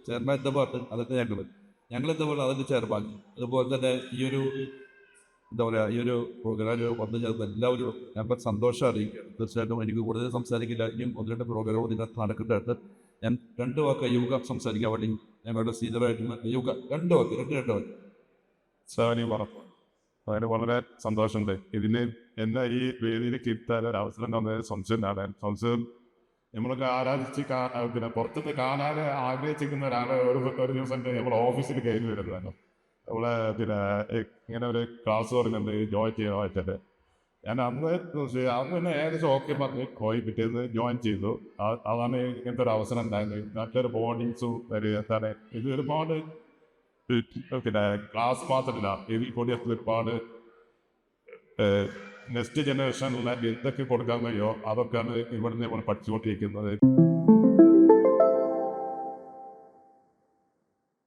Chairman എന്താ പറഞ്ഞത് അതൊക്കെ ഞങ്ങൾ എന്താ പറയുക അതിൻ്റെ ചെയർമാൻ. അതുപോലെ തന്നെ ഈ ഒരു എന്താ പറയുക ഈ ഒരു പ്രോഗ്രാം വന്നു ചേർന്ന് എല്ലാവരും ഞങ്ങൾ സന്തോഷം അറിയിക്കുകയാണ്. തീർച്ചയായിട്ടും എനിക്ക് കൂടുതൽ സംസാരിക്കില്ല, ഇനിയും ഒന്ന് രണ്ട് പ്രോഗ്രാമുകൾ ഇതിനകത്ത് നടക്കേണ്ടതായിട്ട് ഞാൻ രണ്ട് വാക്ക് യുവ സംസാരിക്കാൻ വേണ്ടി ഞങ്ങളുടെ സീനിയറായിട്ടുള്ള യുവ രണ്ട് വാക്ക്. സാനി പറഞ്ഞു. അതിന് വളരെ സന്തോഷമുണ്ട്. ഇതിന് എന്നെ ഈ വേദിയിലേക്ക് ഇരുത്താൻ ഒരു അവസരം തന്നത് സംശയമാണ്. സംശയം നമ്മളൊക്കെ ആരാധിച്ച് പിന്നെ പുറത്തുനിന്ന് കാണാൻ ആഗ്രഹിച്ചിരിക്കുന്ന ഒരാളെ ഒരു ദിവസം നമ്മുടെ ഓഫീസിൽ കയറി വരുന്നതാണ്. നമ്മളെ പിന്നെ ഇങ്ങനെ ഒരു ക്ലാസ് പറയുന്നുണ്ട് ജോയിൻ ചെയ്യാനായിട്ടത്. ഞാൻ അന്ന് തന്നെ ഏകദേശം ഓക്കെ പറഞ്ഞ് പോയി പിറ്റേന്ന് ജോയിൻ ചെയ്തു. അതാണ് ഇങ്ങനത്തെ ഒരു അവസരം ഉണ്ടായത്. നല്ലൊരു ബോണ്ടിങ്സും ഒരു എന്താണ് ഇത് ഒരുപാട് പിന്നെ ക്ലാസ് മാത്രമല്ല ഇതിൽ കൂടി ഒരുപാട് നെക്സ്റ്റ് ജനറേഷനിലുള്ള എന്തൊക്കെ കൊടുക്കാൻ കഴിയുമോ അതൊക്കെയാണ് ഇവിടുന്ന് നമ്മൾ പഠിച്ചുകൊണ്ടിരിക്കുന്നത്.